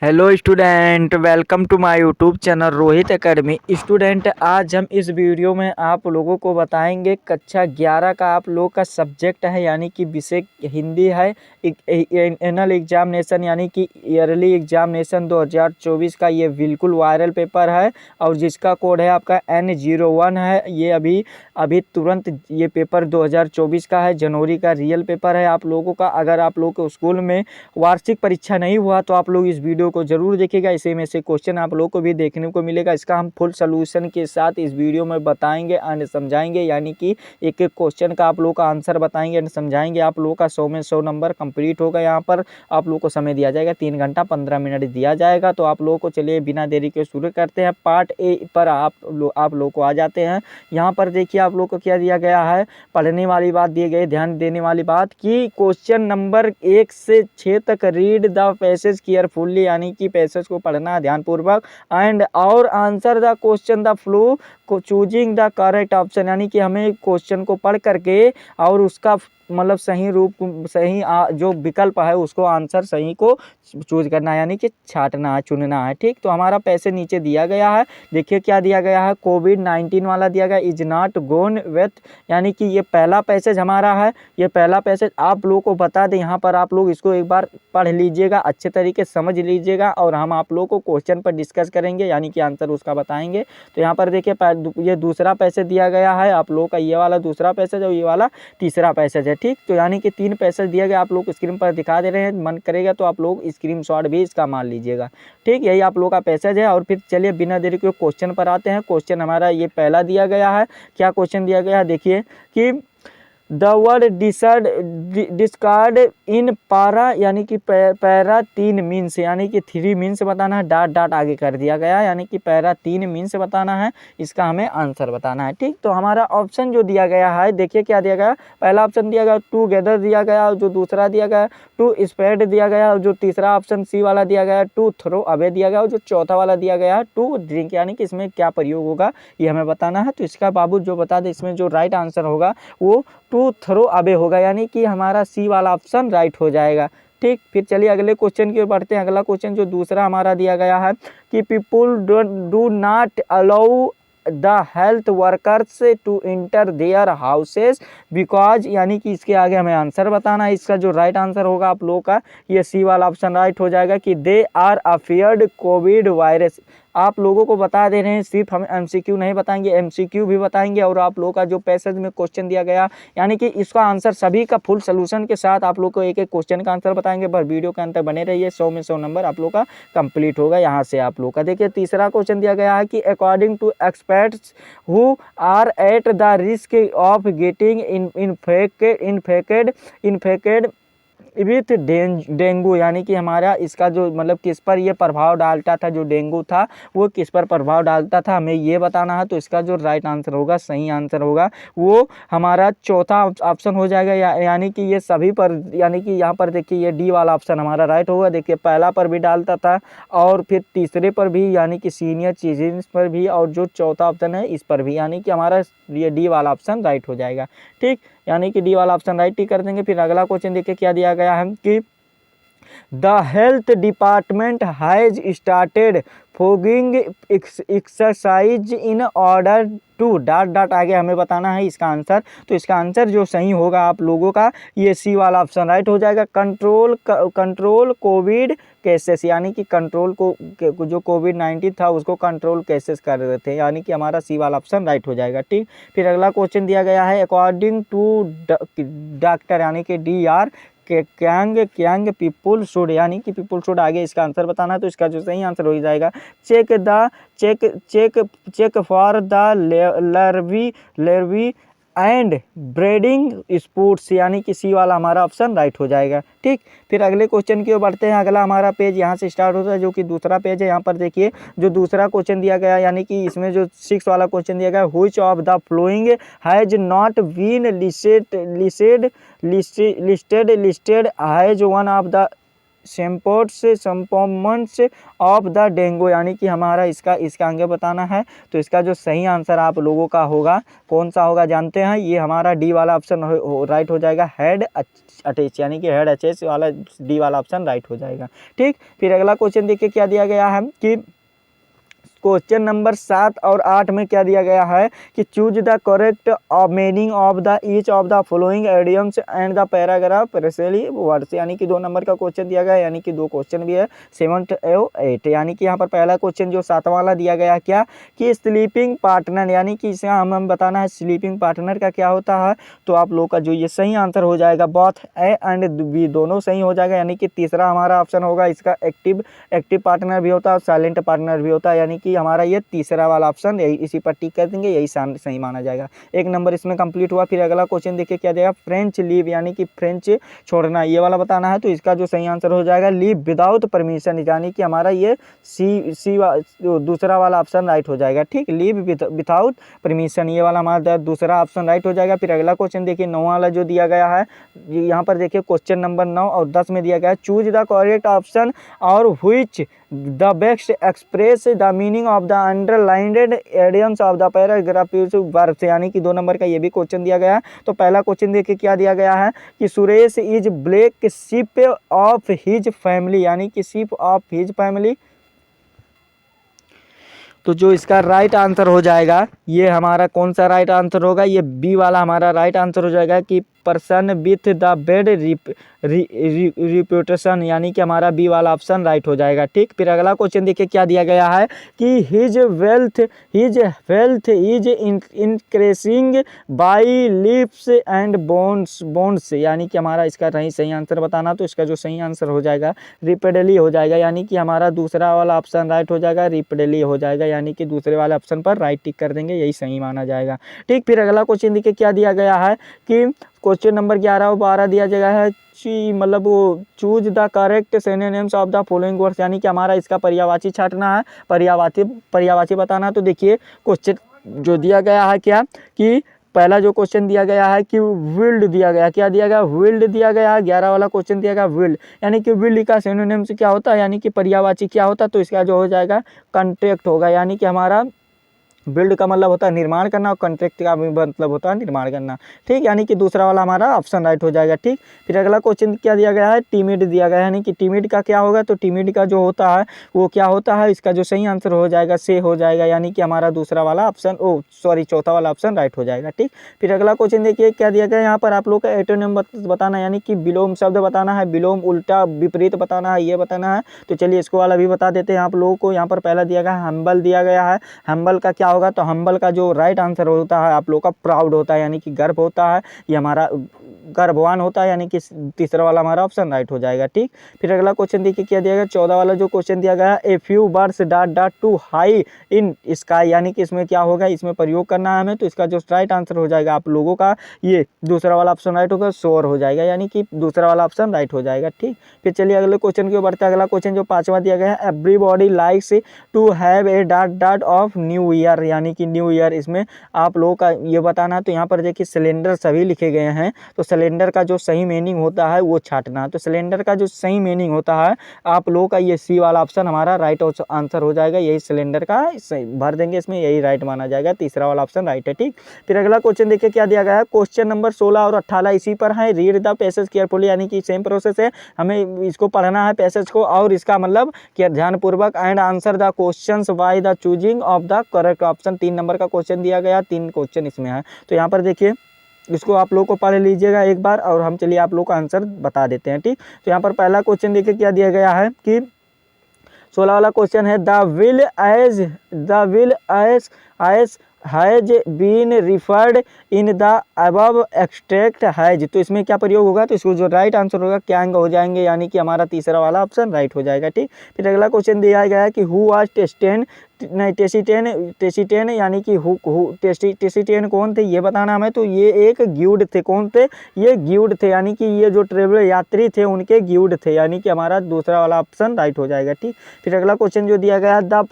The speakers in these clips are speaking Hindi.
Hello student, welcome to my YouTube channel Rohit academy. Student, आज हम इस वीडियो में आप लोगों को बताएंगे कक्षा 11 का आप लोग का सब्जेक्ट है यानी कि विषय हिंदी है। एनुअल एग्जामिनेशन यानी कि ईयरली एग्जामिनेशन 2024 का ये बिल्कुल वायरल पेपर है और जिसका कोड है आपका N01 है। ये अभी तुरंत ये पेपर 2024 का है, जनवरी का रियल पेपर है आप लोगों का। अगर आप लोग के स्कूल में वार्षिक परीक्षा नहीं हुआ तो आप लोग इस वीडियो को जरूर देखिएगा, इसी में से क्वेश्चन आप लोग को भी देखने को मिलेगा। इसका हम फुल सोल्यूशन के साथ इस वीडियो में बताएंगे एंड समझाएंगे, यानी कि एक एक क्वेश्चन का आप लोग का आंसर बताएंगे एंड समझाएंगे। आप लोग का 100 में 100 नंबर कंप्लीट होगा। यहाँ पर आप लोग को समय दिया जाएगा 3 घंटा 15 मिनट दिया जाएगा। तो आप लोगों को चलिए बिना देरी के शुरू करते हैं। पार्ट ए पर आप लोग को आ जाते हैं। यहाँ पर देखिए आप लोग को क्या दिया गया है, पढ़ने वाली बात दी गई, ध्यान देने वाली बात कि क्वेश्चन नंबर 1 से 6 तक रीड द पैसेज केयरफुली, यानी कि पैसेज को पढ़ना ध्यानपूर्वक एंड और answer the question the flow को चूजिंग द करेक्ट ऑप्शन, यानी कि हमें क्वेश्चन को पढ़ करके और उसका मतलब सही रूप सही जो विकल्प है उसको आंसर सही को चूज करना है, यानी कि छांटना है, चुनना है। ठीक, तो हमारा पैसे नीचे दिया गया है। देखिए क्या दिया गया है, कोविड-19 वाला दिया गया, इज नॉट गोन विथ, यानी कि ये पहला पैसेज हमारा है। ये पहला पैसेज आप लोगों को बता दें, यहाँ पर आप लोग इसको एक बार पढ़ लीजिएगा, अच्छे तरीके से समझ लीजिएगा और हम आप लोगों को क्वेश्चन पर डिस्कस करेंगे, यानी कि आंसर उसका बताएंगे। तो यहाँ पर देखिए ये दूसरा पैसेज दिया गया है आप लोगों का, ये वाला दूसरा पैसेज और ये वाला तीसरा पैसेज है। ठीक, तो यानी कि 3 पैसेज दिया गया, आप लोग स्क्रीन पर दिखा दे रहे हैं। मन करेगा तो आप लोग स्क्रीनशॉट भी इसका मान लीजिएगा। ठीक, यही आप लोग का पैसेज है। और फिर चलिए बिना देरी के क्वेश्चन पर आते हैं। क्वेश्चन हमारा ये पहला दिया गया है। क्या क्वेश्चन दिया गया है, देखिए कि द वर्ड डिस्कार्ड इन पारा, यानी कि पैरा 3 मीन्स, यानी कि 3 मीन्स बताना है। डॉट डॉट आगे कर दिया गया, यानी कि पैरा 3 मीन्स बताना है, इसका हमें आंसर बताना है। ठीक, तो हमारा ऑप्शन जो दिया गया है, देखिए क्या दिया गया, पहला ऑप्शन दिया गया टूगेदर दिया गया, और जो दूसरा दिया गया टू स्प्रेड दिया गया, और जो तीसरा ऑप्शन सी वाला दिया गया टू थ्रो अवे दिया गया, और जो चौथा वाला दिया गया टू ड्रिंक, यानी कि इसमें क्या प्रयोग होगा ये हमें बताना है। तो इसका बाबू जो बता दे, इसमें जो राइट आंसर होगा वो टू थ्रो अवे होगा, यानी कि हमारा सी वाला ऑप्शन राइट हो जाएगा। ठीक, फिर चलिए अगले क्वेश्चन की ओर बढ़ते हैं। अगला क्वेश्चन जो दूसरा हमारा दिया गया है कि people do not allow the health workers to enter their houses because, यानी कि इसके आगे हमें आंसर बताना है। इसका जो राइट आंसर होगा आप लोगों का ये सी वाला ऑप्शन राइट हो जाएगा कि they are afraid Covid virus. आप लोगों को बता दे रहे हैं, सिर्फ हम एमसीक्यू नहीं बताएंगे, एमसीक्यू भी बताएंगे और आप लोगों का जो पैसेज में क्वेश्चन दिया गया, यानी कि इसका आंसर सभी का फुल सोल्यूशन के साथ आप लोग को एक एक क्वेश्चन का आंसर बताएंगे। पर वीडियो के अंतर बने रहिए, 100 में 100 नंबर आप लोग का कंप्लीट होगा। यहाँ से आप लोग का देखिए तीसरा क्वेश्चन दिया गया है कि according to experts who are at the risk of getting infected with dengue, यानी कि हमारा इसका जो मतलब किस पर ये प्रभाव डालता था, जो डेंगू था वो किस पर प्रभाव डालता था, हमें ये बताना है। तो इसका जो राइट आंसर होगा, सही आंसर होगा, वो हमारा चौथा ऑप्शन हो जाएगा, यानी कि ये सभी पर, यानी कि यहाँ पर देखिए ये डी वाला ऑप्शन हमारा राइट होगा। देखिए पहला पर भी डालता था और फिर तीसरे पर भी, यानी कि सीनियर सिटीजन पर भी, और जो चौथा ऑप्शन है इस पर भी, यानी कि हमारा ये डी वाला ऑप्शन राइट हो जाएगा। ठीक, यानी कि डी वाला ऑप्शन राइट ही कर देंगे। फिर अगला क्वेश्चन देखिए क्या दिया गया है कि the health department has started fogging exercise in order to dot dot आगे हमें बताना है इसका आंसर। तो इसका आंसर जो सही होगा आप लोगों का ये सी वाला ऑप्शन राइट हो जाएगा, कंट्रोल कोविड केसेस, यानी कि कंट्रोल को जो कोविड-19 था उसको कंट्रोल केसेस कर रहे थे, यानी कि हमारा सी वाला ऑप्शन राइट हो जाएगा। ठीक, फिर अगला क्वेश्चन दिया गया है अकॉर्डिंग टू डॉक्टर, यानी कि D R Kiang people should, यानी कि पीपुल शुड आगे इसका आंसर बताना है। तो इसका जो सही आंसर हो जाएगा check for the larvae and breeding sports, यानी कि सी वाला हमारा ऑप्शन राइट हो जाएगा। ठीक, फिर अगले क्वेश्चन की ओर बढ़ते हैं। अगला हमारा पेज यहाँ से स्टार्ट होता है जो कि दूसरा पेज है। यहाँ पर देखिए जो दूसरा क्वेश्चन दिया गया, यानी कि इसमें जो 6 वाला क्वेश्चन दिया गया, which of the following has not been listed has one of the symptoms of the dengue, यानी कि हमारा इसका आगे बताना है। तो इसका जो सही आंसर आप लोगों का होगा कौन सा होगा जानते हैं, ये हमारा डी वाला ऑप्शन राइट हो जाएगा, हेड अटैच, यानी कि हेड अटैच वाला डी वाला ऑप्शन राइट हो जाएगा। ठीक, फिर अगला क्वेश्चन देखिए क्या दिया गया है कि क्वेश्चन नंबर 7 और 8 में क्या दिया गया है कि choose the correct meaning of the each of the following idioms and the paragraph Presley words, यानी कि 2 नंबर का क्वेश्चन दिया गया है, यानी कि 2 क्वेश्चन भी है 7 और 8। यानी कि यहाँ पर पहला क्वेश्चन जो 7वां वाला दिया गया है क्या कि स्लीपिंग पार्टनर, यानी कि इसे हम बताना है स्लीपिंग पार्टनर का क्या होता है। तो आप लोग का जो ये सही आंसर हो जाएगा बोथ ए एंड बी दोनों सही हो जाएगा, यानी कि तीसरा हमारा ऑप्शन होगा इसका एक्टिव पार्टनर भी होता है, साइलेंट पार्टनर भी होता है, यानी कि हमारा ये तीसरा वाला ऑप्शन यही, इसी पर टिक कर देंगे, यही सही माना जाएगा। 1 नंबर इसमें कंप्लीट हुआ। फिर अगला क्वेश्चन देखिए क्या देगा, फ्रेंच लीव, यानी कि फ्रेंच छोड़ना, ये वाला बताना है। तो इसका जो सही आंसर हो जाएगा लीव विदाउट परमिशन, यानी कि हमारा ये सी दूसरा वाला ऑप्शन राइट हो जाएगा। ठीक, लीव विदाउट परमिशन, ये वाला हमारा दूसरा ऑप्शन राइट हो जाएगा। फिर अगला क्वेश्चन देखिए 9 वाला जो दिया गया है, यहाँ पर देखिए क्वेश्चन नंबर 9 और 10 में दिया गया है चूज द करेक्ट ऑप्शन और which the best express the meaning of the underlined idioms of the paragraph verbs, यानी कि 2 नंबर का ये भी क्वेश्चन दिया गया है। तो पहला क्वेश्चन देखिए क्या दिया गया है कि Suresh is black ship of his family, यानी कि शिप ऑफ हिज फैमिली। तो जो इसका राइट आंसर हो जाएगा ये हमारा कौन सा राइट आंसर होगा, ये बी वाला हमारा राइट आंसर हो जाएगा कि person with the bed reputation, यानी कि हमारा बी वाला ऑप्शन राइट हो जाएगा। ठीक, फिर अगला क्वेश्चन देखिए क्या दिया गया है कि his wealth is increasing by lips and bones, यानी कि हमारा इसका सही आंसर बताना। तो इसका जो सही आंसर हो जाएगा रिपीटली हो जाएगा, यानी कि हमारा दूसरा वाला ऑप्शन राइट हो जाएगा, रिपीटली हो जाएगा, यानी कि दूसरे वाले ऑप्शन पर राइट टिक कर देंगे, यही सही माना जाएगा। ठीक, फिर अगला क्वेश्चन देखिए क्या दिया गया है कि क्वेश्चन नंबर 11 और 12 दिया गया है कि मतलब वो choose the correct synonyms of the following words, यानी कि हमारा इसका पर्यायवाची छांटना है, पर्यायवाची बताना। तो देखिए क्वेश्चन जो दिया गया है क्या कि पहला जो क्वेश्चन दिया गया है कि विल्ड दिया गया, क्या दिया गया, विल्ड दिया गया है। 11 वाला क्वेश्चन दिया गया विल्ड, यानी कि विल्ड का सिनोनिम्स क्या होता है, यानी कि पर्यायवाची क्या होता है। तो इसका जो हो जाएगा कंट्रैक्ट होगा, यानी कि हमारा बिल्ड का मतलब होता है निर्माण करना और कॉन्ट्रैक्ट का भी मतलब होता है निर्माण करना। ठीक, यानी कि दूसरा वाला हमारा ऑप्शन राइट हो जाएगा। ठीक, फिर अगला क्वेश्चन क्या दिया गया है, टीमिड दिया गया है, यानी कि टीमिड का क्या होगा। तो टीमिड का जो होता है वो क्या होता है, इसका जो सही आंसर हो जाएगा से हो जाएगा, यानी कि हमारा दूसरा वाला ऑप्शन चौथा वाला ऑप्शन राइट हो जाएगा। ठीक, फिर अगला क्वेश्चन देखिए क्या दिया गया यहाँ पर आप लोग का एटोनिम बताना, यानी कि विलोम शब्द बताना है, विलोम उल्टा विपरीत बताना है, ये बताना है। तो चलिए इसको वाला भी बता देते हैं आप लोगों को। यहाँ पर पहला दिया गया है हम्बल दिया गया है, हम्बल का क्या होगा। तो हम्बल का जो राइट आंसर होता है आप लोग का प्राउड होता है, यानी कि गर्व होता है, ये हमारा गर्भवान होता है, यानी कि तीसरा वाला हमारा ऑप्शन राइट हो जाएगा। ठीक, फिर अगला क्वेश्चन देखिए क्या दिया गया 14 वाला जो क्वेश्चन दिया गया है a few birds dot to high in sky, यानी कि इसमें क्या होगा, इसमें प्रयोग करना है हमें। तो इसका जो राइट आंसर हो जाएगा आप लोगों का ये दूसरा वाला ऑप्शन राइट होगा, शोर हो जाएगा, यानी कि दूसरा वाला ऑप्शन राइट हो जाएगा। ठीक, फिर चलिए अगले क्वेश्चन की ओर बढ़ते हैं। अगला क्वेश्चन जो 5वां दिया गया है everybody likes to have a dot of new year, यानी कि न्यू ईयर, इसमें आप लोगों का ये बताना है। तो यहाँ पर देखिए सिलेंडर सभी लिखे गए हैं, तो सिलेंडर का जो सही मीनिंग होता है वो छांटना है। तो सिलेंडर का जो सही मीनिंग होता है आप लोगों का ये सी वाला ऑप्शन हमारा राइट आंसर हो जाएगा, यही सिलेंडर का भर देंगे इसमें, यही राइट माना जाएगा, तीसरा वाला ऑप्शन राइट है। ठीक, फिर अगला क्वेश्चन देखिए क्या दिया गया है, क्वेश्चन नंबर 16 और 18 इसी पर है, रीड द पैसेज केयरफुली, यानी कि सेम प्रोसेस है, हमें इसको पढ़ना है पैसेज को और इसका मतलब क्या ध्यानपूर्वक and answer the questions by the choosing of the correct option. 3 number का क्वेश्चन दिया गया, 3 क्वेश्चन इसमें है। तो यहाँ पर देखिए इसको आप लोग को पढ़ लीजिएगा एक बार और हम चलिए आप लोग को आंसर बता देते हैं। ठीक, तो यहाँ पर पहला क्वेश्चन देखिए क्या दिया गया है कि 16 वाला क्वेश्चन है the will as has been referred in the above extract has. तो इसमें क्या प्रयोग होगा, तो इसको जो राइट आंसर होगा क्या हो जाएंगे, यानी कि हमारा तीसरा वाला ऑप्शन राइट हो जाएगा। ठीक, फिर अगला क्वेश्चन दिया गया है कि हु वाज टेसिटेन, यानी कि टेसिटेन कौन थे ये बताना हमें। तो ये एक ग्यूड थे, कौन थे, ये ग्यूड थे, यानी कि ये जो ट्रेवलर यात्री थे उनके ग्यूड थे, यानी कि हमारा दूसरा वाला ऑप्शन राइट हो जाएगा। ठीक, फिर अगला क्वेश्चन जो दिया गया the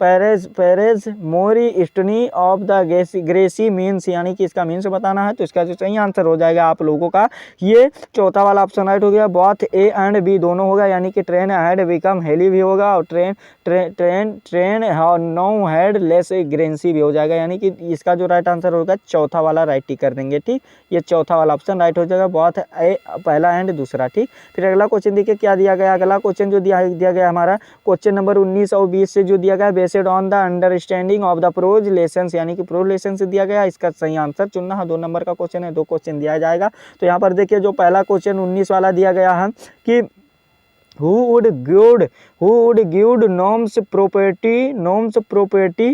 pairs morey stony of the grassy means, यानी कि इसका मीन्स बताना है। तो इसका जो सही आंसर हो जाएगा आप लोगों का ये चौथा वाला ऑप्शन राइट हो गया। बोथ ए एंड बी दोनों होगा, यानी कि ट्रेन हैड बिकम हेली भी होगा और train no had less grassy भी हो जाएगा, यानी कि इसका जो राइट आंसर होगा चौथा वाला राइट ही कर देंगे। ठीक, ये चौथा वाला ऑप्शन राइट हो जाएगा, बहुत ए पहला एंड दूसरा। ठीक, फिर अगला क्वेश्चन देखिए क्या दिया गया। अगला क्वेश्चन जो दिया गया हमारा क्वेश्चन नंबर 19 और 20 से जो दिया गया, based on the understanding of the prose lessons, यानी कि प्रोज लेसन से दिया गया। इसका सही आंसर चुनना है। 2 नंबर का क्वेश्चन है, 2 क्वेश्चन दिया जाएगा। तो यहाँ पर देखिए जो पहला क्वेश्चन 19 वाला दिया गया है कि Who would give norms property,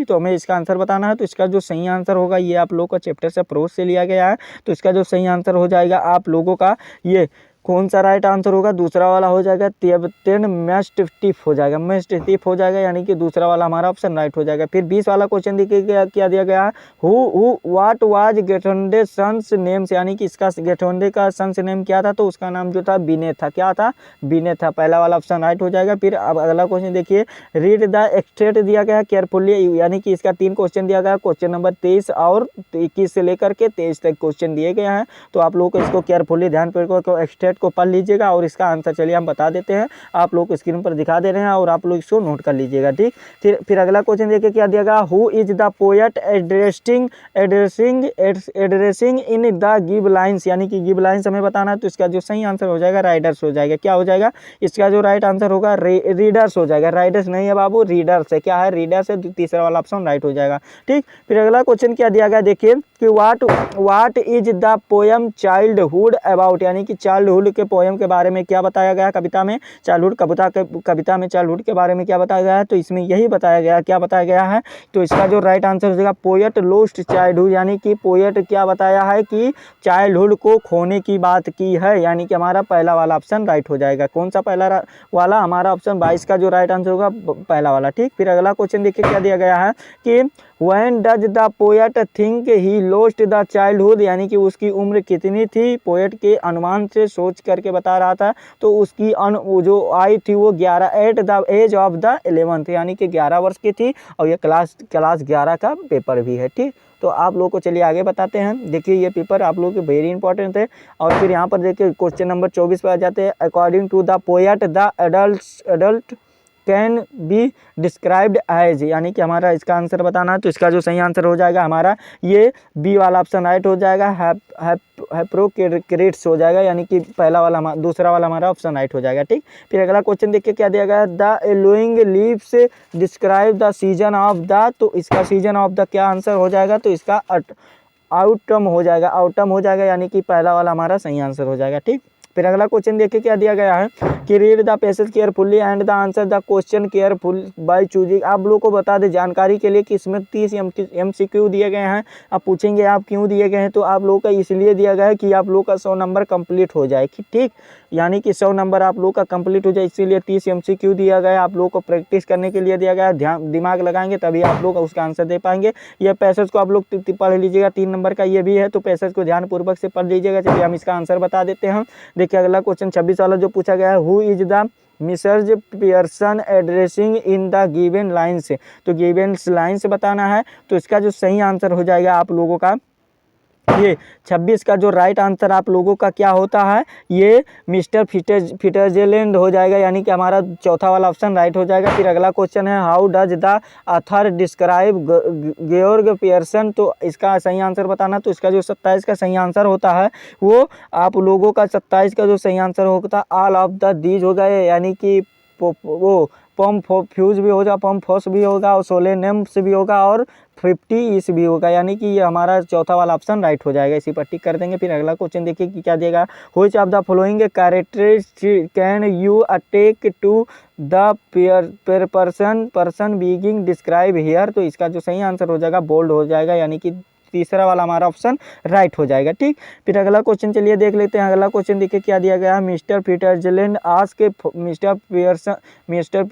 तो हमें इसका आंसर बताना है। तो इसका जो सही आंसर होगा ये आप लोगों का चैप्टर से अप्रोच से लिया गया है। तो इसका जो सही आंसर हो जाएगा आप लोगों का ये कौन सा राइट आंसर होगा, दूसरा वाला हो जाएगा। तेन मैस्टिफ हो जाएगा, मैस्टिफ हो जाएगा, यानी कि दूसरा वाला हमारा ऑप्शन राइट हो जाएगा। फिर 20 वाला क्वेश्चन देखिए क्या दिया गया है। व्हाट वाज गेटोंडे सन्स नेम्स, यानी कि इसका गेटोंडे का सन्स नेम क्या था। तो उसका नाम जो था बिने था। क्या था, बिने था। पहला वाला ऑप्शन राइट हो जाएगा। फिर अब अगला क्वेश्चन देखिए, रीड द एक्सट्रेट दिया गया केयरफुली, यानी कि इसका 3 क्वेश्चन दिया गया। क्वेश्चन नंबर 23 और 21 से लेकर के 23 तक क्वेश्चन दिए गए हैं। तो आप लोगों को इसको केयरफुली ध्यान पर एक्सट्रेट को पढ़ लीजिएगा और इसका आंसर चलिए हम बता देते हैं, आप लोग स्क्रीन पर दिखा दे रहे हैं और आप लोग इसको नोट कर लीजिएगा। ठीक, फिर अगला क्वेश्चन देखिए क्या दिया गया। Who is the poet addressing in the give lines, यानी कि गिव लाइन्स हमें बताना है। तो इसका जो सही आंसर हो जाएगा राइडर्स हो जाएगा। क्या हो जाएगा, इसका जो राइट आंसर होगा रीडर्स हो जाएगा। राइडर्स नहीं है बाबू, रीडर्स है। क्या है, रीडर्स है। तीसरा वाला ऑप्शन राइट हो जाएगा। ठीक, फिर अगला क्वेश्चन क्या दिया गया देखिए कि what is the poem childhood about, यानी कि चाइल्डहुड के पोएम के बारे में क्या बताया गया कविता में। चाइल्डहुड कविता में चाइल्डहुड के बारे में क्या बताया गया है। तो इसमें यही बताया गया, क्या बताया गया है। तो इसका जो राइट आंसर हो जाएगा पोएट लॉस्ट चाइल्डहुड, यानी कि पोएट क्या बताया है कि चाइल्डहुड को खोने की बात की है, यानी कि हमारा पहला वाला ऑप्शन राइट हो जाएगा। कौन सा पहला वाला, हमारा ऑप्शन 22 का जो राइट आंसर होगा पहला वाला। ठीक, फिर अगला क्वेश्चन देखिए क्या दिया गया है कि When does the poet think he lost the childhood, यानी कि उसकी उम्र कितनी थी। पोएट के अनुमान से सोच करके बता रहा था। तो उसकी जो आई थी वो 11 at the age of the 11th, यानी कि 11 वर्ष की थी और ये क्लास 11 का पेपर भी है। ठीक, तो आप लोगों को चलिए आगे बताते हैं। देखिए ये पेपर आप लोगों के वेरी इंपॉर्टेंट है। और फिर यहाँ पर देखिए क्वेश्चन नंबर 24 पर आ जाते हैं। According to the poet the adult can be described as, यानी कि हमारा इसका आंसर बताना है। तो इसका जो सही आंसर हो जाएगा हमारा ये बी वाला ऑप्शन राइट हो जाएगा। हैप्रोक्रेट्स हो जाएगा, यानी कि पहला वाला दूसरा वाला हमारा ऑप्शन राइट हो जाएगा। ठीक, फिर अगला क्वेश्चन देखिए क्या दिया गया। The allowing leaves describe the season of the, तो इसका सीजन ऑफ द क्या आंसर हो जाएगा। तो इसका आउटम हो जाएगा, यानी कि पहला वाला हमारा सही आंसर हो जाएगा। ठीक, फिर अगला क्वेश्चन देखिए क्या दिया गया है कि read the passage carefully and the answer the question careful by choosing. आप लोगों को बता दें जानकारी के लिए कि इसमें 30 MCQ दिए गए हैं। आप पूछेंगे आप क्यों दिए गए हैं, तो आप लोगों का इसलिए दिया गया है कि आप लोगों का 100 नंबर कंप्लीट हो जाए। ठीक, यानी कि 100 नंबर आप लोगों का कंप्लीट हो जाए, इसीलिए 30 MCQ दिया गया है। आप लोगों को प्रैक्टिस करने के लिए दिया गया है। ध्यान दिमाग लगाएंगे तभी आप लोग उसका आंसर दे पाएंगे। ये पैसेज को आप लोग पढ़ लीजिएगा, 3 नंबर का ये भी है। तो पैसेज को ध्यानपूर्वक से पढ़ लीजिएगा। चलिए हम इसका आंसर बता देते हैं। देखिए अगला क्वेश्चन 26 वाला जो पूछा गया है, who is the Mrs Pearson addressing in the given lines, तो गिवन लाइन्स बताना है। तो इसका जो सही आंसर हो जाएगा आप लोगों का ये 26 का जो राइट आंसर आप लोगों का क्या होता है, ये मिस्टर फिटजरलैंड हो जाएगा, यानी कि हमारा चौथा वाला ऑप्शन राइट हो जाएगा। फिर अगला क्वेश्चन है how does the author describe गेorg पियर्सन, तो इसका सही आंसर बताना। तो इसका जो 27 का सही आंसर होता है वो आप लोगों का 27 का जो सही आंसर होता है ऑल ऑफ द दीज होगा, यानी कि वो पम फ्यूज भी होगा, पम फॉस भी होगा और सोलेनम्स भी होगा और 50 इस भी होगा, यानी कि ये हमारा चौथा वाला ऑप्शन राइट हो जाएगा। इसी पर टिक कर देंगे। फिर अगला क्वेश्चन देखिए कि क्या देगा। Which of the following characteristics can you attach to the person being describe here, तो इसका जो सही आंसर हो जाएगा बोल्ड हो जाएगा, यानी कि तीसरा वाला हमारा ऑप्शन राइट हो जाएगा। ठीक, फिर अगला क्वेश्चन चलिए देख लेते हैं। अगला क्वेश्चन देखिए क्या दिया गया है। Mister Fitzgerald ask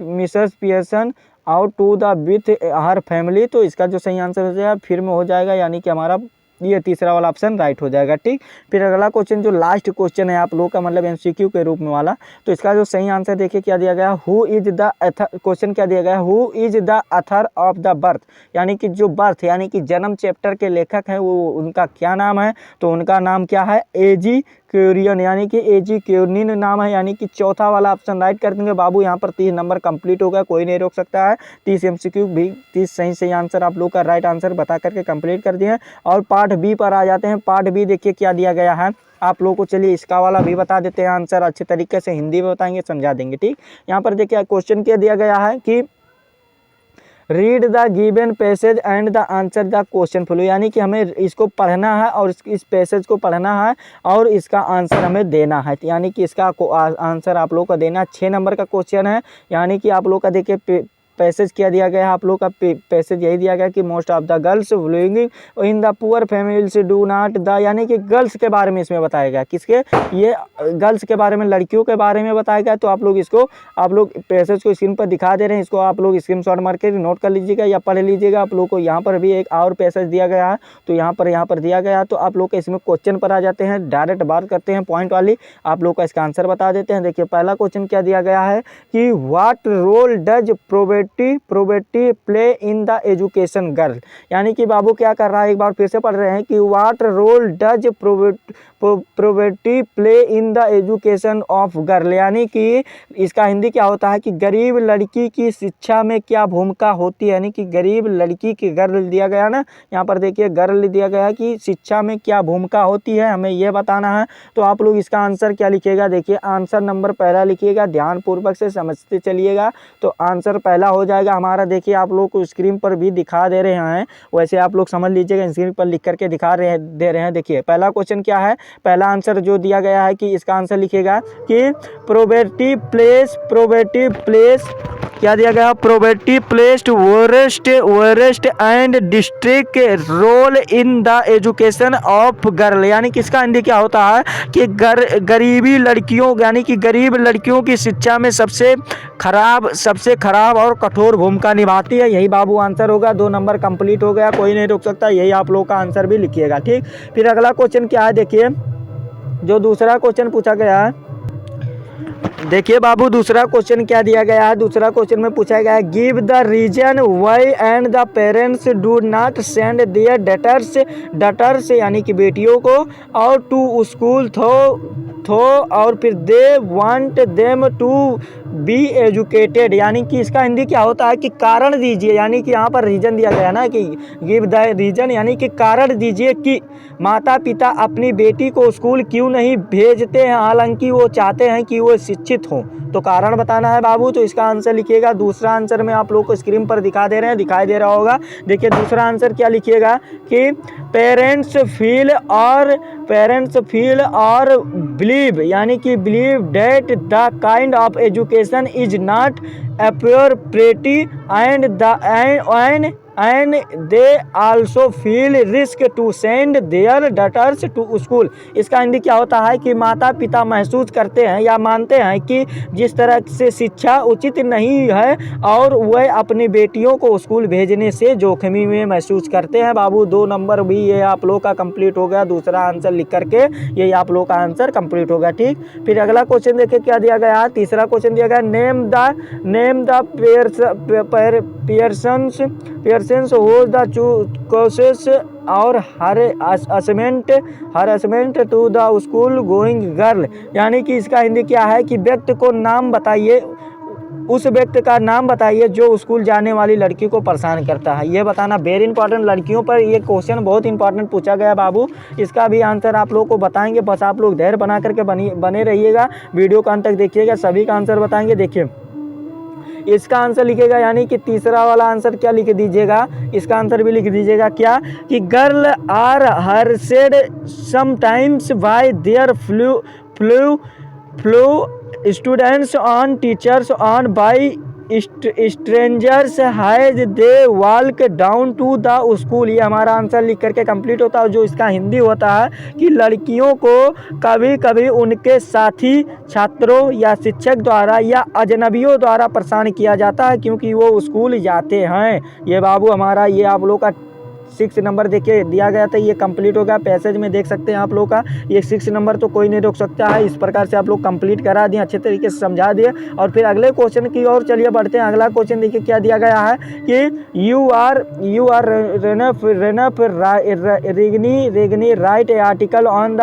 Mrs Pearson out to the with her family, तो इसका जो सही आंसर हो जाएगा फिर में हो जाएगा, यानी कि हमारा ये तीसरा वाला ऑप्शन राइट हो जाएगा। ठीक, फिर अगला क्वेश्चन जो लास्ट क्वेश्चन है आप लोगों का मतलब एमसीक्यू के रूप में वाला, तो इसका जो सही आंसर देखिए क्या दिया गया, हु इज द क्वेश्चन क्या दिया गया, who is the author of the birth, यानी कि जो बर्थ यानी कि जन्म चैप्टर के लेखक हैं वो उनका क्या नाम है, तो उनका नाम क्या है, एजी क्यूरियन, यानी कि एजी क्यूरियन नाम है, यानी कि चौथा वाला ऑप्शन राइट कर देंगे बाबू। यहाँ पर 30 नंबर कंप्लीट हो गया, कोई नहीं रोक सकता है। 30 एमसीक्यू भी 30 सही आंसर आप लोग का राइट आंसर बता करके कंप्लीट कर दिए। और पार्ट बी पर आ जाते हैं। पार्ट बी देखिए क्या दिया गया है आप लोगों को, चलिए इसका वाला भी बता देते हैं आंसर, अच्छे तरीके से हिंदी में बताएंगे, समझा देंगे। ठीक, यहाँ पर देखिए क्वेश्चन क्या दिया गया है कि read the given passage and the answer the question flow, यानी कि हमें इसको पढ़ना है और इस पैसेज को पढ़ना है और इसका आंसर हमें देना है, यानी कि इसका आंसर आप लोग को देना। 6 नंबर का क्वेश्चन है, यानी कि आप लोग का देखिए पैसेज क्या दिया गया है आप लोग का, पैसेज यही दिया गया कि most of the girls living in the poor families do not the, यानी कि गर्ल्स के बारे में इसमें बताया गया, किसके, ये गर्ल्स के बारे में, लड़कियों के बारे में बताया गया। तो आप लोग इसको पैसेज को स्क्रीन पर दिखा दे रहे हैं, इसको आप लोग स्क्रीनशॉट मार के नोट कर लीजिएगा या पढ़ लीजिएगा। आप लोग को यहाँ पर भी एक और पैसेज दिया गया है, तो यहाँ पर दिया गया, तो आप लोग के इसमें क्वेश्चन पर आ जाते हैं, डायरेक्ट बात करते हैं पॉइंट वाली, आप लोग का इसका आंसर बता देते हैं। देखिए पहला क्वेश्चन क्या दिया गया है कि what role does poverty play in the education girl, यानी कि बाबू क्या कर रहा है, एक बार फिर से पढ़ रहे हैं कि what role does poverty play in the education of girl, यानी कि इसका हिंदी क्या होता है कि गरीब लड़की की शिक्षा में क्या भूमिका होती है, यानी कि गरीब लड़की की, गर्ल दिया गया ना, यहाँ पर देखिए गर्ल दिया गया है कि शिक्षा में क्या भूमिका होती है, हमें यह बताना है। तो आप लोग इसका आंसर क्या लिखिएगा, देखिए आंसर नंबर पहला लिखिएगा, ध्यानपूर्वक से समझते चलिएगा। तो आंसर पहला हो जाएगा हमारा, देखिए आप लोग को स्क्रीन पर भी दिखा दे रहे हैं, वैसे आप लोग समझ लीजिएगा, स्क्रीन पर लिख करके दे रहे हैं। देखिए पहला क्वेश्चन क्या है, पहला आंसर जो दिया गया है कि इसका आंसर लिखिएगा कि प्रोबेटी प्लेस क्या दिया गया, poverty placed worst and district role in the education of girl, यानी कि इसका हिंदी क्या होता है कि गरीबी लड़कियों, यानी कि गरीब लड़कियों की शिक्षा में सबसे खराब और कठोर भूमिका निभाती है। यही बाबू आंसर होगा। 2 नंबर कंप्लीट हो गया, कोई नहीं रोक सकता, यही आप लोग का आंसर भी लिखिएगा। ठीक, फिर अगला क्वेश्चन क्या है, देखिए जो दूसरा क्वेश्चन पूछा गया है, देखिए बाबू दूसरा क्वेश्चन क्या दिया गया है, दूसरा क्वेश्चन में पूछा गया है give the reason why and the parents do not send their daughters यानी कि बेटियों को और टू स्कूल थो और फिर they want them to be educated, यानी कि इसका हिंदी क्या होता है कि कारण दीजिए, यानी कि यहाँ पर रीजन दिया गया ना कि गिव द रीजन, यानी कि कारण दीजिए कि माता पिता अपनी बेटी को स्कूल क्यों नहीं भेजते हैं, हालांकि वो चाहते हैं कि वो शिक्षित हो, तो कारण बताना है बाबू। तो इसका आंसर लिखिएगा, दूसरा आंसर में आप लोग को स्क्रीन पर दिखा दे रहे हैं, दिखाई दे रहा होगा। देखिए दूसरा आंसर क्या लिखिएगा कि पेरेंट्स फील और बिलीव, यानी कि believe date the kind of education is not appropriate and they also feel risk to send their daughters to school, इसका हिंदी क्या होता है कि माता पिता महसूस करते हैं या मानते हैं कि जिस तरह से शिक्षा उचित नहीं है और वह अपनी बेटियों को स्कूल भेजने से जोखिमी में महसूस करते हैं। बाबू 2 नंबर भी ये आप लोग का कंप्लीट हो गया, दूसरा आंसर लिख करके ये आप लोग का आंसर कंप्लीट हो गया। ठीक, फिर अगला क्वेश्चन देखिए क्या दिया गया, तीसरा क्वेश्चन दिया गया name the persons who the causes or harassment to the school going girl, यानी कि इसका हिंदी क्या है कि व्यक्ति को नाम बताइए, उस व्यक्ति का नाम बताइए जो स्कूल जाने वाली लड़की को परेशान करता है, ये बताना वेरी इंपॉर्टेंट। लड़कियों पर ये क्वेश्चन बहुत इंपॉर्टेंट पूछा गया बाबू, इसका भी आंसर आप लोग को बताएंगे, बस आप लोग धैर्य बना करके बने रहिएगा, वीडियो का अंत तक देखिएगा, सभी का आंसर बताएंगे। देखिए इसका आंसर लिखेगा, यानी कि तीसरा वाला आंसर क्या लिख दीजिएगा, इसका आंसर भी लिख दीजिएगा क्या कि girl are harassed sometimes by their fellow students on teachers on by strangers has they walk down to the school, ये हमारा आंसर लिख करके कंप्लीट होता है। जो इसका हिंदी होता है कि लड़कियों को कभी कभी उनके साथी छात्रों या शिक्षक द्वारा या अजनबियों द्वारा परेशान किया जाता है क्योंकि वो स्कूल जाते हैं। ये बाबू हमारा ये आप लोग का 6 नंबर देखिए दिया गया था, ये कंप्लीट होगा। पैसेज में देख सकते हैं आप लोग का ये 6 नंबर तो कोई नहीं रोक सकता है। इस प्रकार से आप लोग कंप्लीट करा दिए, अच्छे तरीके से समझा दिए। और फिर अगले क्वेश्चन की ओर चलिए बढ़ते हैं। अगला क्वेश्चन देखिए क्या दिया गया है कि यू आर रेगनी write a article on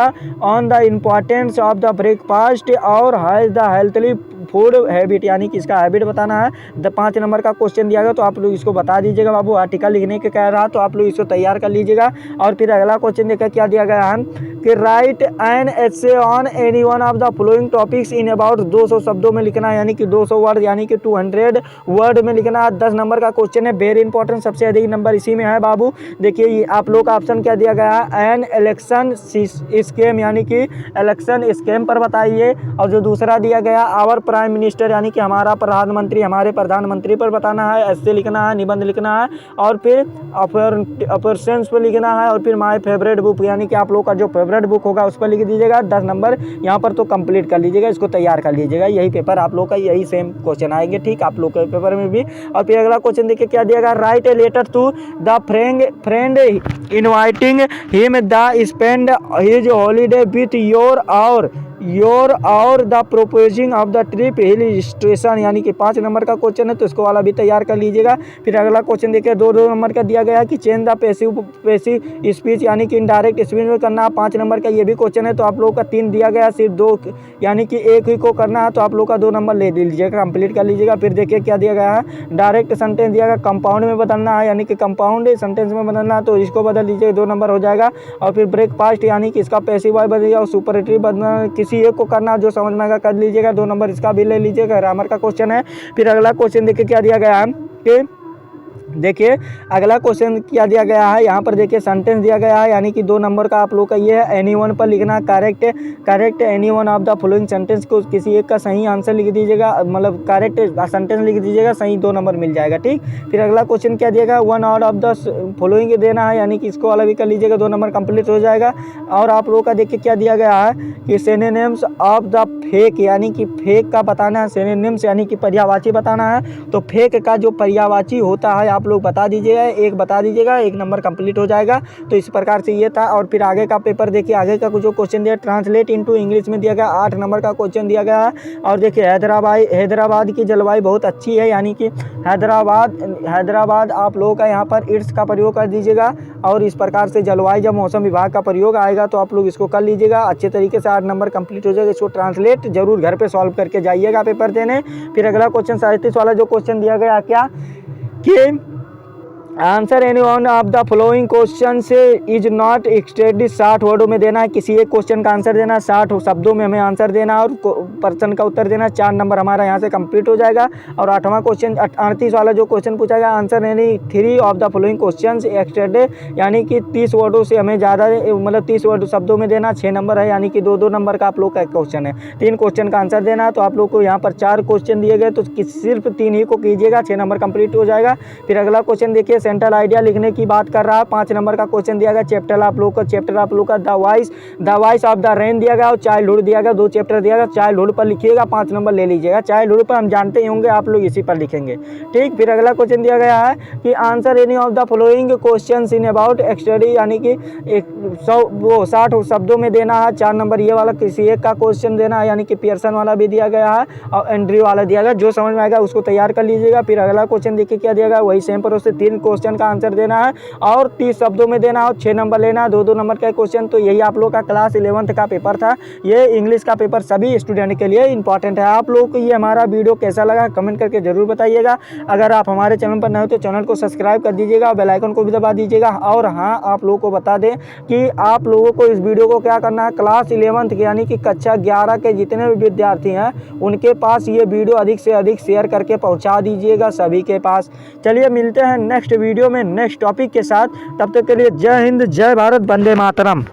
the importance of the breakfast और has the healthly food habit, यानी कि इसका हैबिट बताना है। 5 नंबर का क्वेश्चन दिया गया तो आप लोग इसको बता दीजिएगा बाबू। आर्टिकल लिखने के कह रहा तो आप लोग इसको तैयार कर लीजिएगा। और फिर अगला क्वेश्चन देखिए क्या दिया गया है कि right an essay on any one of the following topics in about 200 शब्दों में लिखना है, यानी कि 200 वर्ड यानी कि 200 वर्ड में लिखना है। 10 नंबर का क्वेश्चन है, वेरी इंपॉर्टेंट, सबसे अधिक नंबर इसी में है बाबू। देखिए आप लोग का ऑप्शन क्या दिया गया है, एन इलेक्शन स्कीम, यानी कि इलेक्शन स्कीम पर बताइए। और जो दूसरा दिया गया आवर प्राइम मिनिस्टर, यानी कि हमारा प्रधानमंत्री, हमारे प्रधानमंत्री पर बताना है, ऐसे लिखना है, निबंध लिखना है। और फिर ऑपरेशंस पर लिखना है। और फिर माय फेवरेट बुक, यानी कि आप लोग का जो फेवरेट बुक होगा उस पर लिख दीजिएगा। 10 नंबर यहाँ पर तो कंप्लीट कर लीजिएगा, इसको तैयार कर लीजिएगा। यही पेपर आप लोग का यही सेम क्वेश्चन आएंगे, ठीक, आप लोग के पेपर में भी। और फिर अगला क्वेश्चन देखिए क्या दिया गया, write a letter to the friend inviting him the spend his holiday with your और the proposing of the trip hill station, यानी कि 5 नंबर का क्वेश्चन है तो इसको वाला भी तैयार कर लीजिएगा। फिर अगला क्वेश्चन देखिए 2 नंबर का दिया गया है कि चेंज द पैसिव स्पीच, यानी कि इनडायरेक्ट स्पीच में करना। 5 नंबर का ये भी क्वेश्चन है तो आप लोगों का 3 दिया गया, सिर्फ 2 यानी कि एक ही को करना है तो आप लोग का 2 नंबर ले लीजिएगा, कंप्लीट कर लीजिएगा। फिर देखिए क्या दिया गया है, डायरेक्ट सेंटेंस दिया गया, कंपाउंड में बदलना है, यानी कि कंपाउंड सेंटेंस में बदलना है तो इसको बदल लीजिए, 2 नंबर हो जाएगा। और फिर ब्रेकफास्ट, यानी कि इसका पैसिव वॉइस बदलिएगा और सुपरलेटिव बदलना, किसी एक को करना, जो समझ में आएगा कर लीजिएगा, 2 नंबर इसका भी ले लीजिएगा। ग्रामर का क्वेश्चन है। फिर अगला क्वेश्चन देखिए क्या दिया गया है कि देखिए अगला क्वेश्चन क्या दिया गया है, यहाँ पर देखिए सेंटेंस दिया गया है, यानी कि 2 नंबर का आप लोग का ये है, एनी वन पर लिखना, correct any one of the following sentence को किसी एक का सही आंसर लिख दीजिएगा, मतलब करेक्ट सेंटेंस लिख दीजिएगा, सही 2 नंबर मिल जाएगा, ठीक। फिर अगला क्वेश्चन क्या दिएगा, one out of the following देना है, यानी कि इसको वाला भी कर लीजिएगा, 2 नंबर कंप्लीट हो जाएगा। और आप लोगों का देखिए क्या दिया गया है कि सिनोनिम्स ऑफ द फेक, यानी कि फेक का बताना है, सिनोनिम्स यानी कि पर्यायवाची बताना है। तो फेक का जो पर्यायवाची होता है आप लोग बता दीजिएगा, एक बता दीजिएगा, 1 नंबर कंप्लीट हो जाएगा। तो इस प्रकार से ये था। और फिर आगे का पेपर देखिए, आगे का जो क्वेश्चन दिया ट्रांसलेट इनटू इंग्लिश में दिया गया, 8 नंबर का क्वेश्चन दिया गया है। और देखिए हैदराबाद की जलवायु बहुत अच्छी है, यानी कि हैदराबाद आप लोगों का यहाँ पर इट्स का प्रयोग कर दीजिएगा। और इस प्रकार से जलवायु जब मौसम विभाग का प्रयोग आएगा तो आप लोग इसको कर लीजिएगा अच्छे तरीके से, 8 नंबर कंप्लीट हो जाएगा। इसको ट्रांसलेट जरूर घर पे सॉल्व करके जाइएगा पेपर देने। फिर अगला क्वेश्चन 37 वाला जो क्वेश्चन दिया गया क्या कि answer any one of the following question से इज नॉट एक्सटेंड 60 वर्डों में देना है, किसी एक क्वेश्चन का आंसर देना, 60 शब्दों में हमें आंसर देना और प्रश्न का उत्तर देना। 4 नंबर हमारा यहाँ से कंप्लीट हो जाएगा। और 8वां क्वेश्चन 38 वाला जो क्वेश्चन पूछा गया, answer any 3 of the following question extend, यानी कि 30 वर्डों से हमें ज़्यादा, मतलब 30 वर्ड शब्दों में देना। 6 नंबर है, यानी कि 2-2 नंबर का आप लोग का क्वेश्चन है, 3 क्वेश्चन का आंसर देना। तो आप लोग को यहाँ पर 4 क्वेश्चन दिए गए तो सिर्फ 3 ही को कीजिएगा, 6 नंबर कंप्लीट हो जाएगा। फिर अगला क्वेश्चन देखिए सेंट्रल आइडिया लिखने की बात कर रहा है, 5 नंबर का क्वेश्चन दिया गया। चैप्टर आप लोग का the voice of the rain दिया गया और चाइल्डहुड दिया गया, 2 चैप्टर दिया गया। चाइल्डहुड पर लिखिएगा, 5 नंबर ले लीजिएगा। चाइल्डहुड पर हम जानते ही होंगे, आप लोग इसी पर लिखेंगे, ठीक। फिर अगला क्वेश्चन दिया गया है कि answer any of the following questions in about study, यानी कि 60 शब्दों में देना है। 4 नंबर ये वाला किसी एक का क्वेश्चन देना है, यानी कि पियर्सन वाला भी दिया गया है और एंड्री वाला दिया गया, जो समझ में आएगा उसको तैयार कर लीजिएगा। फिर अगला क्वेश्चन देखिए क्या दिया गया, वही सेम प्रोसेस, 3 क्वेश्चन का आंसर देना है और 30 शब्दों में देना और 6 नंबर लेना, 2-2 नंबर का क्वेश्चन। तो यही आप लोग का क्लास 11th का पेपर था। ये इंग्लिश का पेपर सभी स्टूडेंट के लिए इंपॉर्टेंट है। आप लोगों को ये हमारा वीडियो कैसा लगा कमेंट करके जरूर बताइएगा। अगर आप हमारे चैनल पर नए हो तो चैनल को सब्सक्राइब कर दीजिएगा और बेल आइकन को भी दबा दीजिएगा। और हाँ, आप लोगों को बता दें कि आप लोगों को इस वीडियो को क्या करना है, क्लास 11th के यानी कि कक्षा 11 के जितने भी विद्यार्थी हैं उनके पास ये वीडियो अधिक से अधिक शेयर करके पहुँचा दीजिएगा सभी के पास। चलिए मिलते हैं नेक्स्ट वीडियो में नेक्स्ट टॉपिक के साथ, तब तक के लिए जय हिंद, जय भारत, वंदे मातरम।